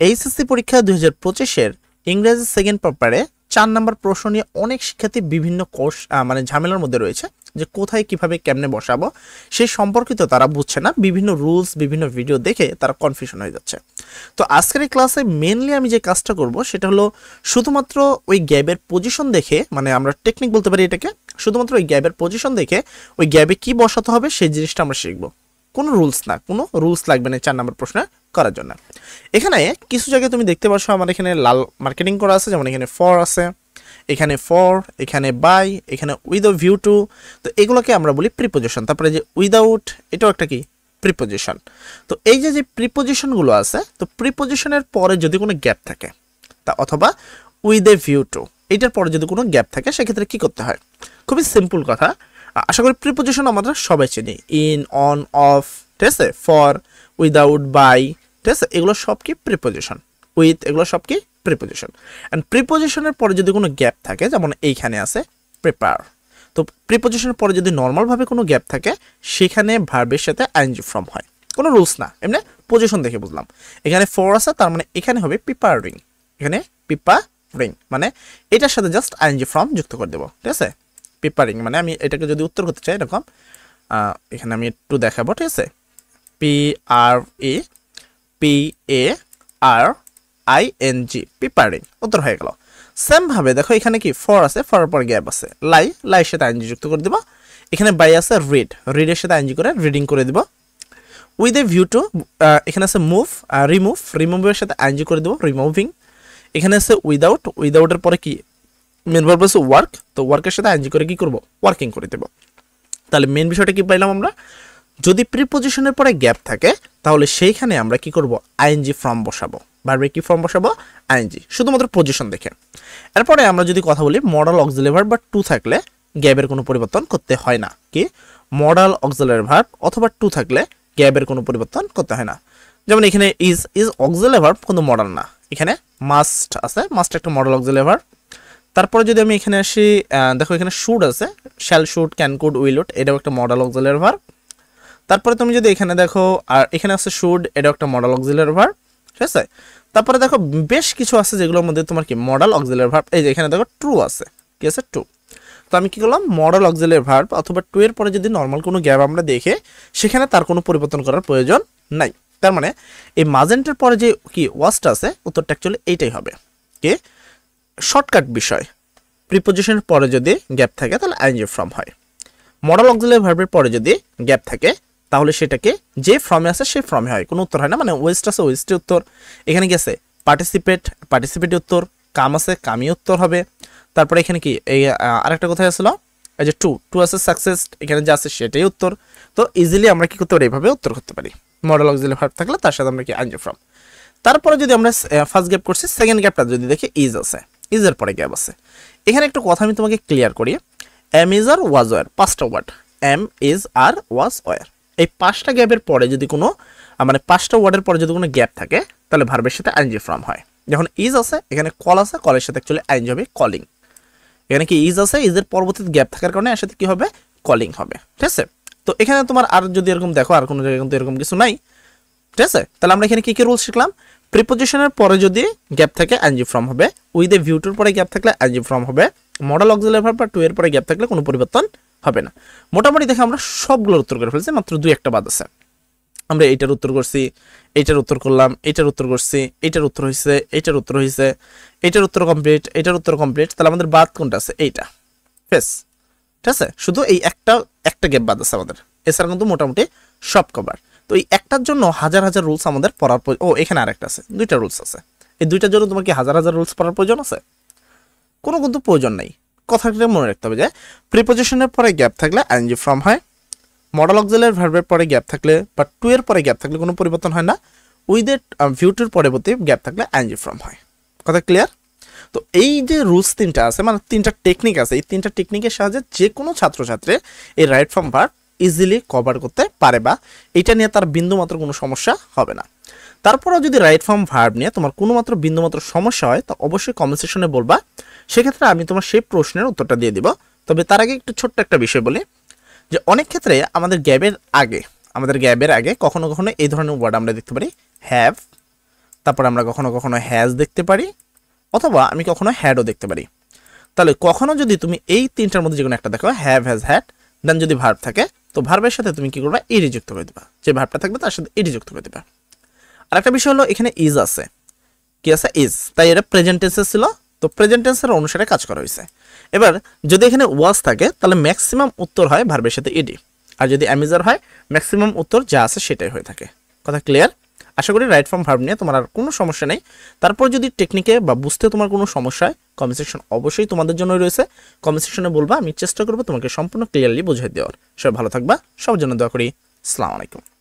HSC পরীক্ষা 2025-এর ইংরেজি second পেপারে 4 নম্বর প্রশ্ন নিয়ে অনেক শিক্ষার্থী বিভিন্ন কোর্স ঝামেলার মধ্যে রয়েছে যে কোথায় কিভাবে কেমনে বসাবো সেই সম্পর্কিত তারা বুঝছে না। বিভিন্ন রুলস বিভিন্ন ভিডিও দেখে তারা কনফিউশন হয়ে যাচ্ছে। তো আজকের এই ক্লাসে মেনলি আমি যে কাজটা করব সেটা হলো শুধুমাত্র ওই গ্যাবের পজিশন দেখে, মানে আমরা টেকনিক বলতে পারি এটাকে, শুধুমাত্র ওই গ্যাবের পজিশন দেখে ওই গ্যাবে কি বসাতে হবে সেই জিনিসটা আমরা শিখবো। কোনো রুলস না, কোনো রুলস লাগবে না 4 নম্বর প্রশ্ন করার জন্য। এখানে কিছু জায়গায় তুমি দেখতে পাচ্ছ আমার এখানে লাল মার্কেটিং করা আছে, যেমন এখানে ফর আছে, এখানে ফর, এখানে বাই, এখানে উইথ ভিউ টু। তো এগুলোকে আমরা বলি প্রিপোজিশন। তারপরে যে উইদাউট, এটাও একটা কি প্রিপোজিশন। তো এই যে প্রিপোজিশনগুলো আছে, তো প্রিপোজিশনের পরে যদি কোনো গ্যাপ থাকে তা অথবা উইথ এ ভিউ টু এটার পরে যদি কোনো গ্যাপ থাকে সেক্ষেত্রে কি করতে হয়? খুবই সিম্পল কথা, আশা করি প্রিপোজিশন আমরা সবাই চিনি, ইন, অন, অফ, ঠিক আছে, ফর, উইদাউট, বাই, ঠিক আছে, এগুলো সব কি প্রিপোজিশন। উইথ, এগুলো সব কি প্রিপোজিশন। অ্যান্ড প্রিপোজিশনের পরে যদি কোনো গ্যাপ থাকে, যেমন এইখানে আছে প্রিপেয়ার, তো প্রিপোজিশনের পরে যদি নর্মালভাবে কোনো গ্যাপ থাকে সেখানে ভার্বের সাথে আইএনজি ফর্ম হয়। কোনো রুলস না, এমনি পজিশন দেখে বুঝলাম। এখানে ফর আছে, তার মানে এখানে হবে প্রিপেয়ারিং, এখানে প্রিপেয়ারিং মানে এটার সাথে জাস্ট আইএনজি ফর্ম যুক্ত করে দেবো, ঠিক আছে। প্রিপেয়ারিং মানে আমি এটাকে যদি উত্তর করতে চাই এরকম, এখানে আমি একটু দেখাবো, ঠিক আছে, PREPARING, প্রিপেয়ারিং, উত্তর হয়ে গেল। সেম ভাবে দেখো এখানে কি ফর আছে, ফরের পর গ্যাপ আছে, লাইয়ের সাথে আইএনজি যুক্ত করে দিব। এখানে বাই আছে, রিডের সাথে আইএনজি করে রিডিং করে দিব। উইথ এ ভিউ টু, এখানে আছে মুভ, রিমুভের সাথে আইএনজি করে দেবো, রিমুভিং। এখানে আছে উইদাউটের পরে কি মেন ভার্ব আছে ওয়ার্ক, তো ওয়ার্কের সাথে আইএনজি করে কি করব, ওয়ার্কিং করে দেব। তাহলে মেন বিষয়টা কি পাইলাম আমরা, যদি প্রিপোজিশনের পরে গ্যাপ থাকে তাহলে সেইখানে আমরা কি করব, আইএনজি ফর্ম বসাবো। ভার্বে কি ফর্ম বসাবো, আইএনজি, শুধুমাত্র পজিশন দেখে। এরপরে আমরা যদি কথা বলি মডাল অক্সিলারি ভার্ব বা টু থাকলে গ্যাবের কোনো পরিবর্তন করতে হয় না। কি মডাল অক্সিলারি ভার্ব অথবা টু থাকলে গ্যাবের কোনো পরিবর্তন করতে হয় না। যেমন এখানে ইজ অক্সিলারি ভার্ব কিন্তু মডাল না। এখানে মাস্ট আছে, মাস্ট একটা মডাল অক্সিলারি ভার্ব। তারপরে যদি আমি এখানে আসি, দেখো এখানে শুড আছে, shall, should, can, could, will, would, এটাও একটা মডাল অক্সিলারি ভার্ব। তারপরে তুমি যদি এখানে দেখো, আর এখানে আছে শুড, এটাও একটা মডাল অক্সিলারি ভার্ব, ঠিক আছে। তারপরে দেখো বেশ কিছু আছে যেগুলোর মধ্যে তোমার কি মডাল অক্সিলারি ভার্ব, এই যে এখানে দেখো ট্রু আছে, কি আছে, ট্রু। তো আমি কি করলাম, মডাল অক্সিলারি ভার্ব অথবা টু এর পরে যদি নর্মাল কোনো গ্যাপ আমরা দেখে সেখানে তার কোনো পরিবর্তন করার প্রয়োজন নাই। তার মানে এই মাজেন্টের পরে যে কি ওয়াজটা আছে উত্তরটা অ্যাকচুয়ালি এইটাই হবে। কি শর্টকাট বিষয়, প্রিপোজিশনের পরে যদি গ্যাপ থাকে তাহলে আইএনজি ফর্ম হয়। মডাল অক্সিলারি ভার্বের পরে যদি গ্যাপ থাকে তাহলে সেটাকে যে ফর্মে আছে সেই ফর্মে হয়, কোনো উত্তর হয় না। মানে ওয়েস্ট আছে, ওয়েস্টের উত্তর। এখানে কি আছে, পার্টিসিপেটের উত্তর। কাম আছে, কামই উত্তর হবে। তারপরে এখানে কি এই আরেকটা কোথায় আসলো, এই যে টু আছে, সাকসেস, এখানে যা আছে সেটাই উত্তর। তো ইজিলি আমরা কি করতে পারি, এইভাবে উত্তর করতে পারি। মডাল অক্সিলারি ভার্ব থাকলে তার সাথে আমরা কি আইএনজি ফর্ম। তারপরে যদি আমরা ফার্স্ট গ্যাপ করছি, সেকেন্ড গ্যাপটা যদি দেখি ইজ আছে, ইজের পরে গ্যাপ আছে। এখানে একটু কথা আমি তোমাকে ক্লিয়ার করি, am is are was were, পাঁচটা word, am is are was were, এই পাঁচটা গ্যাপের পরে যদি কোনো পাঁচটা ওয়ার্ডের পরে যদি কোনো গ্যাপ থাকে তাহলে ভার্বের সাথে আইএনজি ফর্ম হয়। যখন ইজ আছে, এখানে কল আছে, কলের সাথে অ্যাকচুয়ালি আইএনজি হবে কলিং। এখানে কি ইজ আছে, ইজের পরবর্তীতে গ্যাপ থাকার কারণে এর সাথে কি হবে, কলিং হবে, ঠিক আছে। তো এখানে তোমার আর যদি এরকম দেখো, আর কোনো জায়গায় কিন্তু এরকম কিছু নাই, ঠিক আছে। তাহলে আমরা এখানে কি কি রুল শিখলাম, প্রিপোজিশনের পরে যদি গ্যাপ থাকে আইএনজি ফর্ম হবে, উইথ এ ভিউ টুর পরে গ্যাপ থাকলে আইএনজি ফর্ম হবে, মডাল অক্সিলারি ভার্ব বা টু এর পরে গ্যাপ থাকলে কোনো পরিবর্তন হবে না। মোটামুটি দেখে আমরা সবগুলোর উত্তর করে ফেলছি, মাত্র দুই একটা বাদ আছে। আমরা এইটার উত্তর করছি, এইটার উত্তর করলাম, এইটার উত্তর করছি, এইটার উত্তর হয়েছে, এইটার উত্তর হয়েছে, এইটার উত্তর কমপ্লিট, এইটার উত্তর কমপ্লিট। তাহলে আমাদের বাদ কোনটা আছে, এইটা ফেস, ঠিক আছে। শুধু এই একটা গ্যাপ বাদ আছে আমাদের, এছাড়া কিন্তু মোটামুটি সব কভার। তো এই একটার জন্য হাজার হাজার রুলস আমাদের পড়ার ও এখানে আরেকটা আছে, দুইটা রুলস আছে। এই দুইটার জন্য তোমার কি হাজার হাজার রুলস পড়ার প্রয়োজন আছে? কোনো কিন্তু প্রয়োজন নাই। কথাটা মনে রাখতে হবে যে প্রিপোজিশনের পরে গ্যাপ থাকলে আইএনজি ফর্ম হয়, মডাল অক্সিলারি ভার্বের পরে গ্যাপ থাকলে বা টু এর পরে গ্যাপ থাকলে কোনো পরিবর্তন হয় না, উইথ এ ভিউ টুর পরবর্তী গ্যাপ থাকলে আইএনজি ফর্ম হয়। কথা ক্লিয়ার? তো এই যে রুলস তিনটা আছে, মানে তিনটা টেকনিক আছে, এই তিনটা টেকনিকের সাহায্যে যে কোনো ছাত্রছাত্রী এই right form verb easily cover করতে পারে, বা এটা নিয়ে তার বিন্দুমাত্র কোনো সমস্যা হবে না। তারপরেও যদি রাইট ফর্ম ভার্ব নিয়ে তোমার কোনো মাত্র বিন্দুমাত্র সমস্যা হয় তো অবশ্যই কমেন্ট সেকশনে বলবা, সেক্ষেত্রে আমি তোমার সেই প্রশ্নের উত্তরটা দিয়ে দিব। তবে তার আগে একটু ছোট্ট একটা বিষয় বলি, যে অনেক ক্ষেত্রে আমাদের গ্যাবের আগে কখনো কখনো এই ধরনের ওয়ার্ড আমরা দেখতে পারি, হ্যাভ, তারপর আমরা কখনো কখনো হ্যাজ দেখতে পারি, অথবা আমি কখনো হ্যাডও দেখতে পারি। তাহলে কখনো যদি তুমি এই তিনটার মধ্যে যে কোনো একটা দেখো, হ্যাভ, হ্যাজ, হ্যাড, দেন যদি ভার্ব থাকে তো ভার্বের সাথে তুমি কি করবে, ইডি যুক্ত করে দিবা। যে ভার্বটা থাকবে তার সাথে ইডি যুক্ত করে দিবা। আর একটা বিষয় হলো এখানে ইজ আছে, কি আছে, ইজ, তাই এটা প্রেজেন্ট টেন্সে ছিল, তো প্রেজেন্ট টেন্সের অনুসারে কাজ করা হয়েছে। এবার যদি এখানে ওয়াজ থাকে তাহলে ম্যাক্সিমাম উত্তর হয় ভার্বের সাথে ইডি, আর যদি অ্যামিজার হয় ম্যাক্সিমাম উত্তর যা আছে সেটাই হয়ে থাকে। কথা ক্লিয়ার? আশা করি রাইট ফর্ম ভার্ব নিয়ে তোমার আর কোনো সমস্যা নেই। তারপর যদি টেকনিকে বা বুঝতে তোমার কোনো সমস্যা হয়, কমেন্ট সেকশন অবশ্যই তোমাদের জন্যই রয়েছে, কমেন্ট সেকশনে বলবা, আমি চেষ্টা করবো তোমাকে সম্পূর্ণ ক্লিয়ারলি বুঝিয়ে দেওয়ার। সবাই ভালো থাকবা, সবার জন্য দোয়া করি। আসসালামু আলাইকুম।